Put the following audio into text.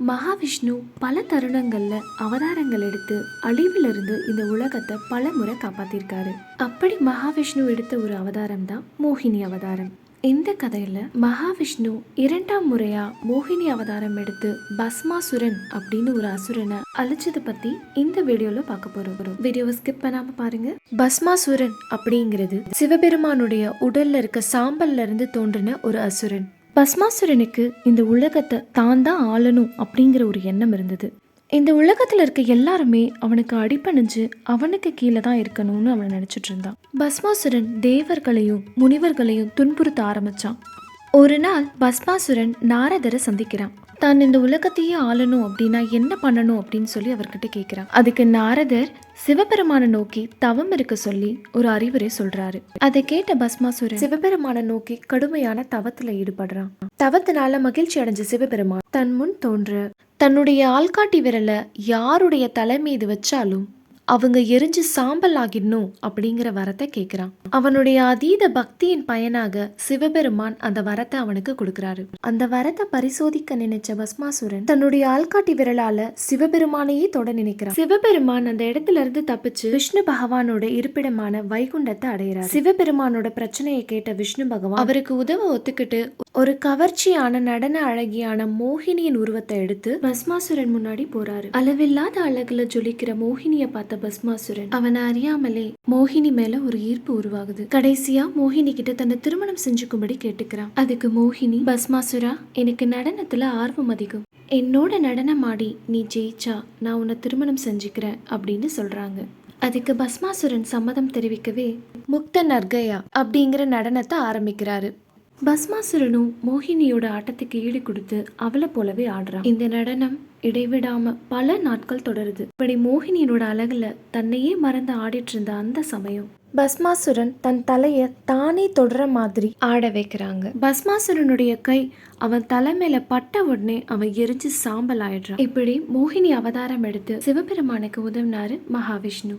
மகாவிஷ்ணு பல தருணங்கள்ல அவதாரங்கள் எடுத்து அழிவிலிருந்து இந்த உலகத்தை பல முறை காப்பாத்திருக்காரு. அப்படி மகாவிஷ்ணு எடுத்த ஒரு அவதாரம் தான் மோகினி அவதாரம். இந்த கதையில மகாவிஷ்ணு இரண்டாம் முறையா மோகினி அவதாரம் எடுத்து பஸ்மாசுரன் அப்படின்னு ஒரு அசுரனை அழிச்சது பத்தி இந்த வீடியோல பார்க்க போறோம். வீடியோவை ஸ்கிப் பண்ணாம பாருங்க. பஸ்மாசுரன் அப்படிங்கிறது சிவபெருமானுடைய உடல்ல இருக்க சாம்பல்ல இருந்து தோன்றின ஒரு அசுரன். பஸ்மாசுரனுக்கு இந்த உலகத்தை தான் தான் ஆளணும் அப்படிங்கிற ஒரு எண்ணம் இருந்தது. இந்த உலகத்துல இருக்க எல்லாருமே அவனுக்கு அடிபணிஞ்சு அவனுக்கு கீழே தான் இருக்கணும்னு அவன் நினைச்சிட்டு இருந்தான். பஸ்மாசுரன் தேவர்களையும் முனிவர்களையும் துன்புறுத்த ஆரம்பிச்சான். ஒரு நாள் பஸ்மாசுரன் நாரதரை சந்திக்கிறான். தான் இந்த உலகத்தையே ஆளணும் அப்படின்னா என்ன பண்ணணும் அப்படின்னு சொல்லி அவர்கிட்ட கேட்கிறான். அதுக்கு நாரதர் சிவபெருமான நோக்கி தவம் இருக்க சொல்லி ஒரு அறிவுரை சொல்றாரு. அதை கேட்ட பஸ்மாசுரன் சிவபெருமான நோக்கி கடுமையான தவத்துல ஈடுபடுறான். தவத்தினால மகிழ்ச்சி அடைஞ்ச சிவபெருமான் தன் முன் தோன்ற தன்னுடைய ஆள்காட்டி விரல யாருடைய தலை மீது வச்சாலும் அவங்க எரிஞ்சு சாம்பல் ஆகிடணும் அப்படிங்கிற வரத்தை கேட்கிறான். அவனுடைய அதீத பக்தியின் பயனாக சிவபெருமான் அந்த வரத்தை அவனுக்கு கொடுக்கிறாரு. அந்த வரத்தை பரிசோதிக்க நினைச்ச பஸ்மாசுரன் தன்னுடைய ஆள்காட்டி விரலால சிவபெருமானையே தொட நினைக்கிறான். சிவபெருமான் அந்த இடத்துல இருந்து தப்பிச்சு விஷ்ணு பகவானோட இருப்பிடமான வைகுண்டத்தை அடைகிறார். சிவபெருமானோட பிரச்சனையை கேட்ட விஷ்ணு பகவான் அவருக்கு உதவ ஒத்துக்கிட்டு ஒரு கவர்ச்சியான நடன அழகியான மோகினியின் உருவத்தை எடுத்து பஸ்மாசுரன் முன்னாடி போறாரு. அளவில்லாத அழகுல ஜொலிக்கிற மோகினிய பார்த்த பஸ்மாசுரன் அவனை அறியாமலே மோகினி மேல ஒரு ஈர்ப்பு உருவாகுது. கடைசியா மோகினி கிட்ட தன்னை திருமணம் செஞ்சுக்கும்படி கேட்டுக்கிறான். அதுக்கு மோகினி, பஸ்மாசுரா, எனக்கு நடனத்துல ஆர்வம் அதிகம், என்னோட நடனம் ஆடி நீ ஜெயிச்சா நான் உன்னை திருமணம் செஞ்சுக்கிறேன் அப்படின்னு சொல்றாங்க. அதுக்கு பஸ்மாசுரன் சம்மதம் தெரிவிக்கவே முக்த நர்கயா அப்படிங்கிற நடனத்தை ஆரம்பிக்கிறாரு. பஸ்மாசுரனும் மோகினியோட ஆட்டத்துக்கு ஈடு கொடுத்து அவளை போலவே ஆடுறான். இந்த நடனம் இடைவிடாம பல நாட்கள் தொடருது. இப்படி மோகினியோட அழகுல தன்னையே மறந்து ஆடிட்டு இருந்த அந்த சமயம் பஸ்மாசுரன் தன் தலைய தானே தொடர மாதிரி ஆட வைக்கிறாங்க. பஸ்மாசுரனுடைய கை அவன் தலை மேல பட்ட உடனே அவன் எரிஞ்சு சாம்பல் ஆயிடுறான். இப்படி மோகினி அவதாரம் எடுத்து சிவபெருமானுக்கு உதவினாரு மகாவிஷ்ணு.